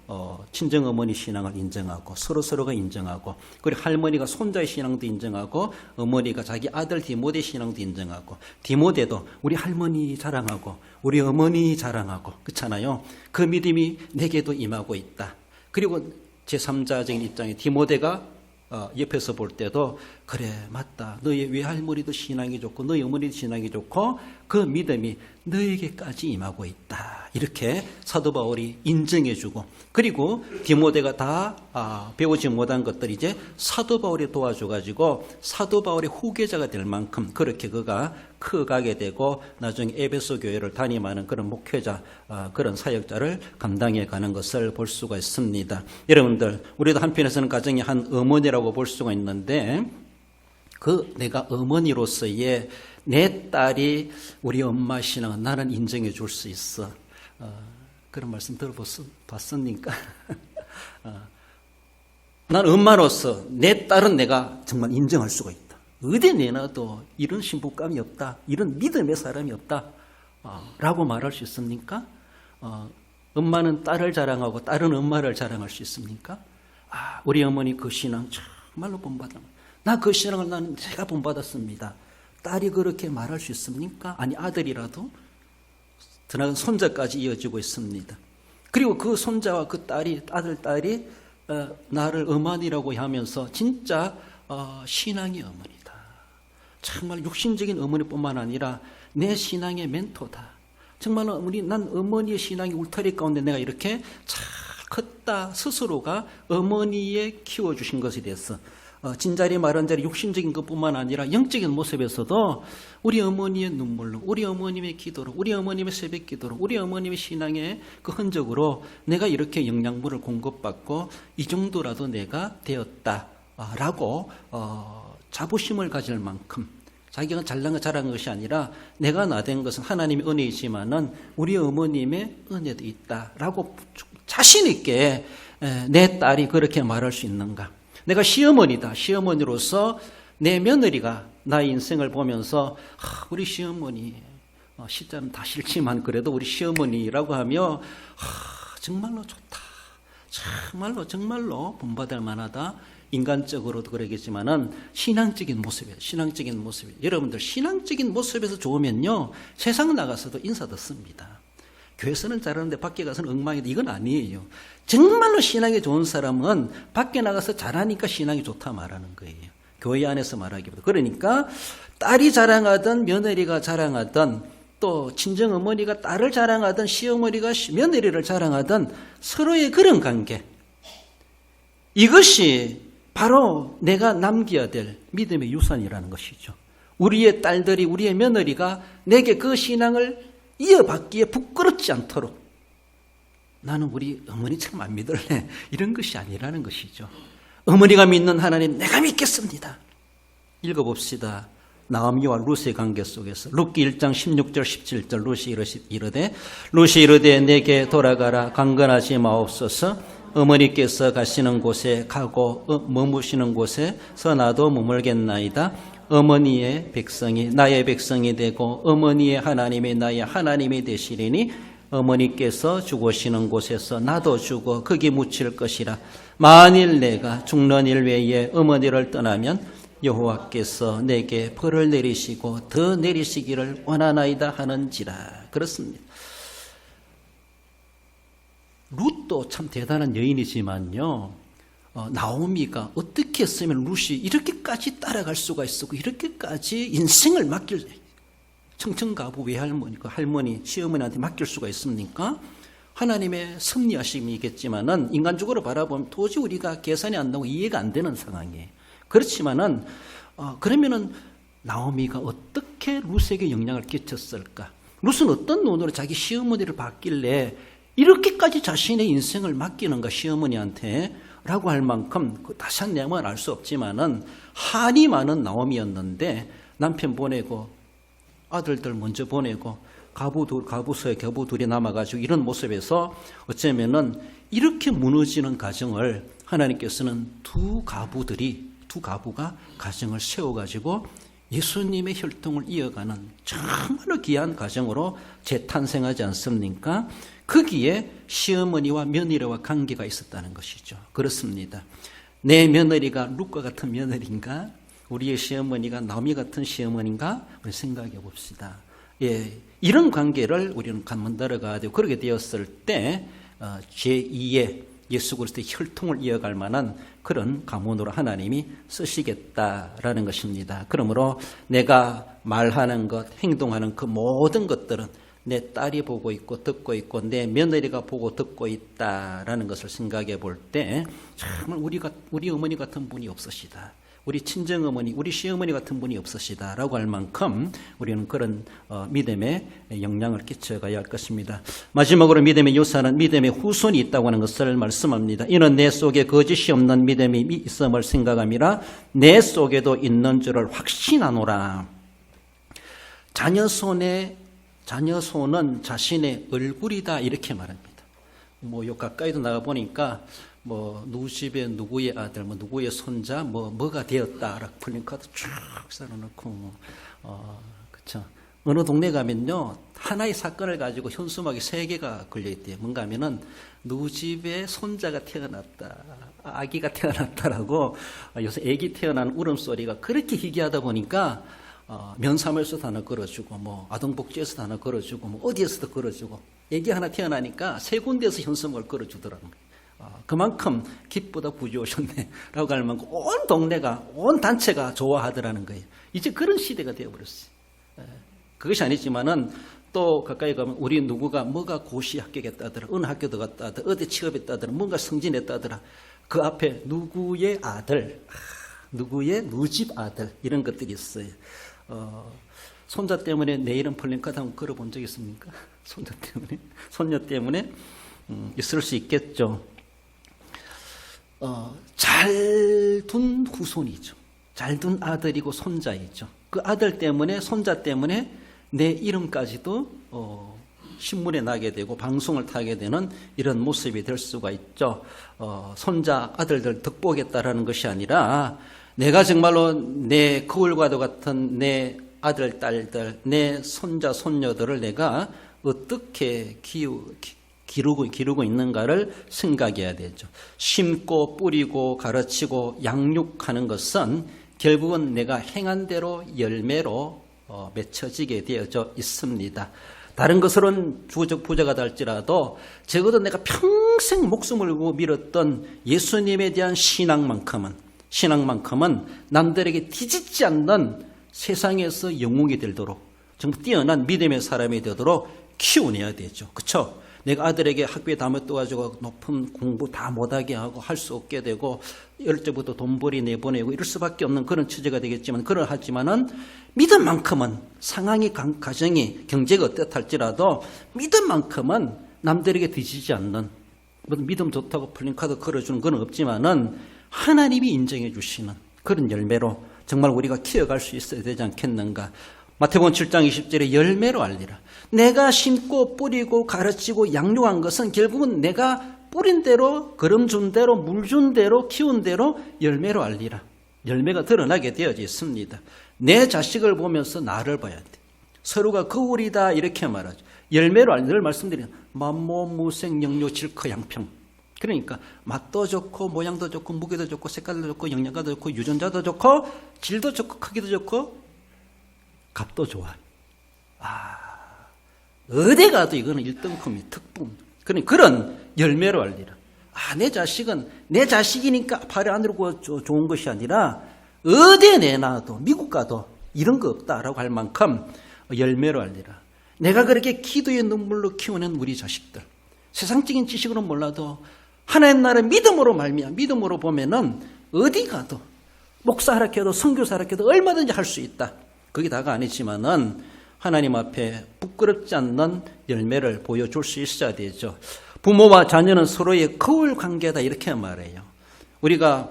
친정어머니 신앙을 인정하고 서로가 인정하고 그리고 할머니가 손자의 신앙도 인정하고 어머니가 자기 아들 디모데 신앙도 인정하고 디모데도 우리 할머니 자랑하고 우리 어머니 자랑하고 그렇잖아요. 그 믿음이 내게도 임하고 있다. 그리고 제3자적인 입장에 디모데가 옆에서 볼 때도 그래 맞다. 너의 외할머니도 신앙이 좋고 너희 어머니도 신앙이 좋고 그 믿음이 너에게까지 임하고 있다. 이렇게 사도 바울이 인정해주고 그리고 디모데가 다 배우지 못한 것들 이제 사도 바울이 도와줘가지고 사도 바울의 후계자가 될 만큼 그렇게 그가 커가게 되고 나중에 에베소 교회를 담임하는 그런 목회자 그런 사역자를 감당해 가는 것을 볼 수가 있습니다. 여러분들 우리도 한편에서는 가정의 한 어머니라고 볼 수가 있는데 그 내가 어머니로서의 내 딸이 우리 엄마 신앙은 나는 인정해 줄 수 있어. 그런 말씀 들어봤습니까? 난 엄마로서 내 딸은 내가 정말 인정할 수가 있다. 어디 내놔도 이런 신부감이 없다. 이런 믿음의 사람이 없다. 라고 말할 수 있습니까? 엄마는 딸을 자랑하고 딸은 엄마를 자랑할 수 있습니까? 우리 어머니 그 신앙 정말로 본받아. 나 그 신앙을 나는 제가 본받았습니다. 딸이 그렇게 말할 수 있습니까? 아니 아들이라도 드나간 손자까지 이어지고 있습니다. 그리고 그 손자와 그 딸이 딸이 나를 어머니라고 하면서 진짜 신앙의 어머니다. 정말 육신적인 어머니뿐만 아니라 내 신앙의 멘토다. 정말 난 어머니의 신앙이 울타리 가운데 내가 이렇게 잘 컸다. 스스로가 어머니의 키워주신 것에 대해서 진자리 마른자리 육신적인 것뿐만 아니라 영적인 모습에서도 우리 어머니의 눈물로 우리 어머님의 기도로 우리 어머님의 새벽 기도로 우리 어머님의 신앙의 그 흔적으로 내가 이렇게 영양분을 공급받고 이 정도라도 내가 되었다라고 자부심을 가질 만큼 자기가 잘난 거 자랑한 것이 아니라 내가 나된 것은 하나님의 은혜이지만은 우리 어머님의 은혜도 있다라고 자신 있게 내 딸이 그렇게 말할 수 있는가? 내가 시어머니다. 시어머니로서 내 며느리가 나의 인생을 보면서 우리 시어머니 시자는 다 싫지만 그래도 우리 시어머니라고 하며 정말로 좋다. 정말로 본받을 만하다. 인간적으로도 그러겠지만은 신앙적인 모습이에요. 여러분들 신앙적인 모습에서 좋으면요 세상 나가서도 인사 듣습니다. 교회에서는 잘하는데 밖에 가서는 엉망이다. 이건 아니에요. 정말로 신앙이 좋은 사람은 밖에 나가서 잘하니까 신앙이 좋다 말하는 거예요. 교회 안에서 말하기보다. 그러니까 딸이 자랑하든 며느리가 자랑하든 또 친정어머니가 딸을 자랑하든 시어머니가 며느리를 자랑하든 서로의 그런 관계. 이것이 바로 내가 남겨야 될 믿음의 유산이라는 것이죠. 우리의 딸들이 우리의 며느리가 내게 그 신앙을 이어받기에 부끄럽지 않도록 나는 우리 어머니처럼 안 믿을래 이런 것이 아니라는 것이죠. 어머니가 믿는 하나님 내가 믿겠습니다. 읽어봅시다. 나오미와 룻의 관계 속에서 룻기 1장 16절 17절 룻이 이르되 내게 돌아가라 강건하지 마옵소서 어머니께서 가시는 곳에 가고 머무시는 곳에서 나도 머물겠나이다. 어머니의 백성이 나의 백성이 되고 어머니의 하나님이 나의 하나님이 되시리니 어머니께서 죽으시는 곳에서 나도 죽어 거기 묻힐 것이라. 만일 내가 죽는 일 외에 어머니를 떠나면 여호와께서 내게 벌을 내리시고 더 내리시기를 원하나이다 하는지라. 그렇습니다. 룻도 참 대단한 여인이지만요, 나오미가 어떻게 했으면 룻이 이렇게까지 따라갈 수가 있었고 이렇게까지 인생을 맡길, 청천가부 외할머니, 그 할머니, 시어머니한테 맡길 수가 있습니까? 하나님의 섭리하심이겠지만은 인간적으로 바라보면 도저히 우리가 계산이 안 나고 이해가 안 되는 상황이에요. 그렇지만은 그러면은 나오미가 어떻게 룻에게 영향을 끼쳤을까? 룻은 어떤 눈으로 자기 시어머니를 봤길래 이렇게까지 자신의 인생을 맡기는가 시어머니한테 라고 할 만큼 다시 한 내용은 알 수 없지만은 한이 많은 나오미였는데 남편 보내고 아들들 먼저 보내고 가부서에 겨부 둘이 남아가지고 이런 모습에서 어쩌면은 이렇게 무너지는 가정을 하나님께서는 두 가부가 가정을 세워가지고 예수님의 혈통을 이어가는 정말로 귀한 가정으로 재탄생하지 않습니까? 거기에 시어머니와 며느리와 관계가 있었다는 것이죠. 그렇습니다. 내 며느리가 룻과 같은 며느리인가? 우리의 시어머니가 나오미 같은 시어머니인가? 우리 생각해 봅시다. 예, 이런 관계를 우리는 만들어가야 되고 그렇게 되었을 때 제2의 예수 그리스도의 혈통을 이어갈 만한 그런 가문으로 하나님이 쓰시겠다라는 것입니다. 그러므로 내가 말하는 것, 행동하는 그 모든 것들은 내 딸이 보고 있고 듣고 있고 내 며느리가 보고 듣고 있다라는 것을 생각해 볼 때 정말 우리 어머니 같은 분이 없으시다. 우리 친정어머니, 우리 시어머니 같은 분이 없으시다라고 할 만큼 우리는 그런 믿음에 영향을 끼쳐가야 할 것입니다. 마지막으로 믿음의 유산은 믿음의 후손이 있다고 하는 것을 말씀합니다. 이는 내 속에 거짓이 없는 믿음이 있음을 생각함이라 내 속에도 있는 줄을 확신하노라. 자녀손은 자신의 얼굴이다 이렇게 말합니다. 요 가까이도 나가 보니까 누구 집에 누구의 아들, 누구의 손자, 뭐가 되었다, 플랜카드 쭉 쌓아놓고, 그쵸. 어느 동네 가면요, 하나의 사건을 가지고 현수막이 3개가 걸려있대요. 뭔가 하면은, 누구 집에 손자가 태어났다, 아기가 태어났다라고, 요새 아기 태어난 울음소리가 그렇게 희귀하다 보니까, 면사무소에서도 하나 걸어주고, 아동복지에서도 하나 걸어주고, 어디에서도 걸어주고, 아기 하나 태어나니까 3군데에서 현수막을 걸어주더라는 거예요. 그만큼 기쁘다 부지오셨네 라고 할 만큼 온 동네가 온 단체가 좋아하더라는 거예요. 이제 그런 시대가 되어버렸어요. 그것이 아니지만은 또 가까이 가면 우리 누구가 뭐가 고시 합격했다더라, 어느 학교 들어갔다더라, 어디 취업했다더라, 뭔가 승진했다더라, 그 앞에 누구의 아들, 누집 아들 이런 것들이 있어요. 손자 때문에 내일은 플랜카드 한번 걸어본 적 있습니까? 손녀 때문에 있을 수 있겠죠. 잘 둔 후손이죠. 잘 둔 아들이고 손자이죠. 그 아들 때문에, 손자 때문에 내 이름까지도 신문에 나게 되고 방송을 타게 되는 이런 모습이 될 수가 있죠. 손자, 아들들 덕보겠다라는 것이 아니라 내가 정말로 내 거울과도 같은 내 아들, 딸들, 내 손자, 손녀들을 내가 어떻게 기르고 있는가를 생각해야 되죠. 심고 뿌리고 가르치고 양육하는 것은 결국은 내가 행한 대로 열매로 맺혀지게 되어져 있습니다. 다른 것으로는 부자가 될지라도 적어도 내가 평생 목숨을 걸고 밀었던 예수님에 대한 신앙만큼은 남들에게 뒤집지 않는 세상에서 영웅이 되도록 정말 뛰어난 믿음의 사람이 되도록 키워내야 되죠. 그렇죠? 내가 아들에게 학교에 다 못떠가지고 높은 공부 다 못하게 하고 할 수 없게 되고 어릴 때부터 돈벌이 내보내고 이럴 수밖에 없는 그런 처지가 되겠지만 그러하지만은 믿음만큼은 상황이 가정이 경제가 어떻다 할지라도 믿음만큼은 남들에게 뒤지지 않는 믿음 좋다고 플랜카드 걸어주는 건 없지만은 하나님이 인정해 주시는 그런 열매로 정말 우리가 키워갈 수 있어야 되지 않겠는가. 마태복음 7장 20절에 열매로 알리라. 내가 심고 뿌리고 가르치고 양육한 것은 결국은 내가 뿌린 대로, 거름 준 대로, 물 준 대로, 키운 대로 열매로 알리라. 열매가 드러나게 되어져 있습니다. 내 자식을 보면서 나를 봐야 돼. 서로가 거울이다 이렇게 말하죠. 열매로 알리라. 늘 말씀드리는 만모, 무생, 영료, 질커, 양평. 그러니까 맛도 좋고 모양도 좋고 무게도 좋고 색깔도 좋고 영양가도 좋고 유전자도 좋고 질도 좋고 크기도 좋고 값도 좋아. 어디 가도 이거는 1등품이 특품. 그런 열매로 알리라. 내 자식은 내 자식이니까 발에 안 들고 좋은 것이 아니라 어디에 내놔도 미국 가도 이런 거 없다라고 할 만큼 열매로 알리라. 내가 그렇게 기도의 눈물로 키우는 우리 자식들. 세상적인 지식으로는 몰라도 하나님 나라의 믿음으로 말미암아 믿음으로 보면은 어디 가도 목사하라 해도 선교사하라 해도 얼마든지 할 수 있다. 그게 다가 아니지만은 하나님 앞에 부끄럽지 않는 열매를 보여줄 수 있어야 되죠. 부모와 자녀는 서로의 거울 관계다 이렇게 말해요. 우리가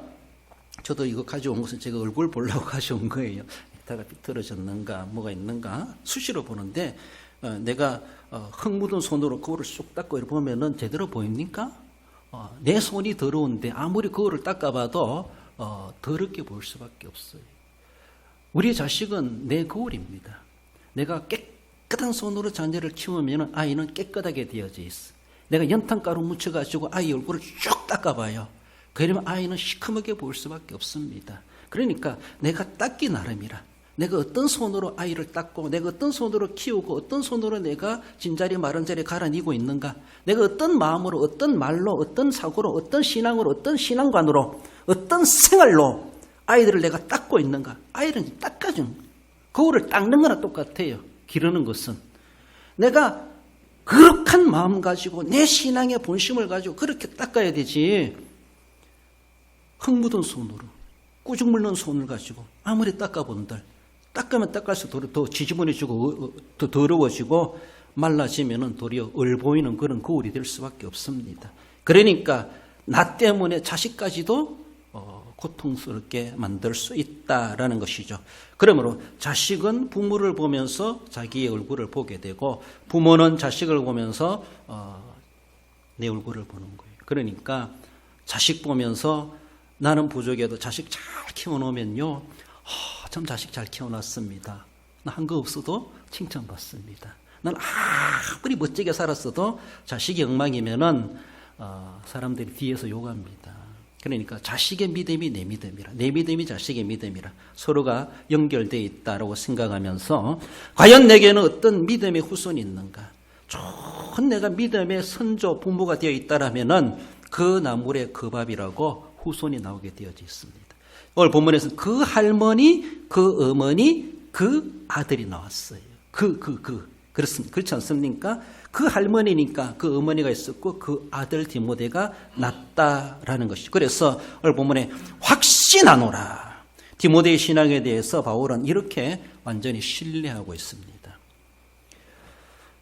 저도 이거 가져온 것은 제가 얼굴 보려고 가져온 거예요. 이따가 비틀어졌는가 뭐가 있는가 수시로 보는데 내가 흙 묻은 손으로 거울을 쑥 닦고 이렇게 보면은 제대로 보입니까? 내 손이 더러운데 아무리 거울을 닦아봐도 더럽게 보일 수밖에 없어요. 우리 자식은 내 거울입니다. 내가 깨끗한 손으로 자녀를 키우면 아이는 깨끗하게 되어져 있어. 내가 연탄가루 묻혀가지고 아이 얼굴을 쭉 닦아봐요. 그러면 아이는 시커멓게 보일 수밖에 없습니다. 그러니까 내가 닦기 나름이라. 내가 어떤 손으로 아이를 닦고 내가 어떤 손으로 키우고 어떤 손으로 내가 진자리 마른 자리 갈아니고 있는가. 내가 어떤 마음으로 어떤 말로 어떤 사고로 어떤 신앙으로 어떤 신앙관으로 어떤 생활로 아이들을 내가 닦고 있는가. 아이는 닦아준 거울을 닦는 거나 똑같아요. 기르는 것은. 내가 거룩한 마음 가지고 내 신앙의 본심을 가지고 그렇게 닦아야 되지. 흙 묻은 손으로 꾸중 물는 손을 가지고 아무리 닦아본들 닦으면 닦을수록 더 지저분해지고 더 더러워지고 말라지면 도리어 얼보이는 그런 거울이 될 수밖에 없습니다. 그러니까 나 때문에 자식까지도 고통스럽게 만들 수 있다라는 것이죠. 그러므로 자식은 부모를 보면서 자기의 얼굴을 보게 되고 부모는 자식을 보면서 내 얼굴을 보는 거예요. 그러니까 자식 보면서 나는 부족해도 자식 잘 키워놓으면요. 참 자식 잘 키워놨습니다. 나 한 거 없어도 칭찬받습니다. 난 아무리 멋지게 살았어도 자식이 엉망이면은 사람들이 뒤에서 욕합니다. 그러니까 자식의 믿음이 내 믿음이라, 내 믿음이 자식의 믿음이라 서로가 연결되어 있다라고 생각하면서 과연 내게는 어떤 믿음의 후손이 있는가? 좋은 내가 믿음의 선조 부모가 되어 있다라면은 그 나물의 그 밥이라고 후손이 나오게 되어져 있습니다. 오늘 본문에서는 그 할머니, 그 어머니, 그 아들이 나왔어요. 그렇습니다. 그렇지 않습니까? 그 할머니니까 그 어머니가 있었고 그 아들 디모데가 낳았다라는 것이죠. 그래서 오늘 본문에 확신하노라. 디모데의 신앙에 대해서 바울은 이렇게 완전히 신뢰하고 있습니다.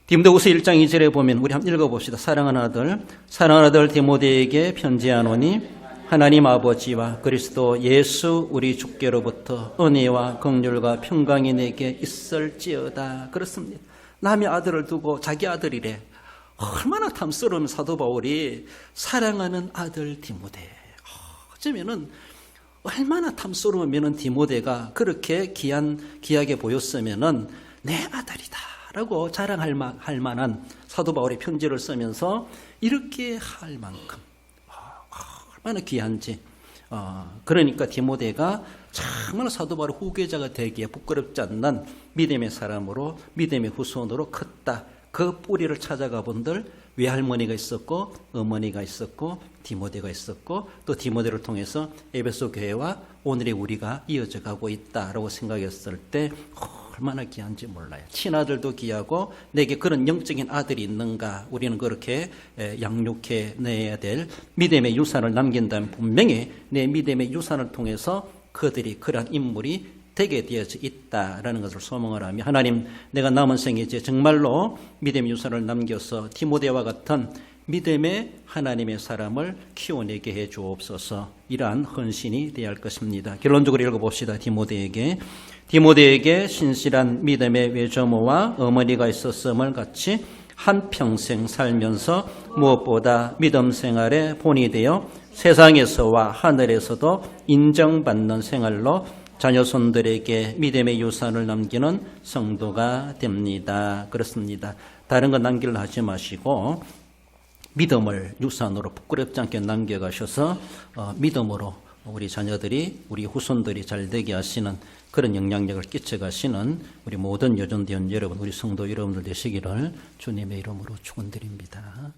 디모데후서 1장 2절에 보면 우리 한번 읽어봅시다. 사랑하는 아들 디모데에게 편지하노니 하나님 아버지와 그리스도 예수 우리 주께로부터 은혜와 긍휼과 평강이 내게 있을지어다. 그렇습니다. 남의 아들을 두고 자기 아들이래. 얼마나 탐스러운 사도 바울이 사랑하는 아들 디모데. 어쩌면은 얼마나 탐스러우면은 디모데가 그렇게 귀하게 보였으면은 내 아들이다라고 자랑할 만한 사도 바울의 편지를 쓰면서 이렇게 할 만큼 얼마나 귀한지. 그러니까 디모데가 정말 사도 바울의 후계자가 되기에 부끄럽지 않는 믿음의 사람으로 믿음의 후손으로 컸다. 그 뿌리를 찾아가 본들 외할머니가 있었고 어머니가 있었고 디모데가 있었고 또 디모데를 통해서 에베소 교회와 오늘의 우리가 이어져 가고 있다라고 생각했을 때 얼마나 귀한지 몰라요. 친아들도 귀하고 내게 그런 영적인 아들이 있는가. 우리는 그렇게 양육해 내야 될 믿음의 유산을 남긴다면 분명히 내 믿음의 유산을 통해서 그들이 그러한 인물이 되게 되어져 있다라는 것을 소망을 하며 하나님 내가 남은 생에 이제 정말로 믿음의 유산을 남겨서 디모데와 같은 믿음의 하나님의 사람을 키워내게 해 주옵소서. 이러한 헌신이 되어야 할 것입니다. 결론적으로 읽어봅시다. 디모데에게 신실한 믿음의 외조모와 어머니가 있었음을 같이 한평생 살면서 무엇보다 믿음 생활의 본이 되어 세상에서와 하늘에서도 인정받는 생활로 자녀손들에게 믿음의 유산을 남기는 성도가 됩니다. 그렇습니다. 다른 거 남기려 하지 마시고 믿음을 유산으로 부끄럽지 않게 남겨가셔서 믿음으로 우리 자녀들이 우리 후손들이 잘 되게 하시는 그런 영향력을 끼쳐가시는 우리 모든 여전대원 여러분, 우리 성도 여러분들 되시기를 주님의 이름으로 축원드립니다.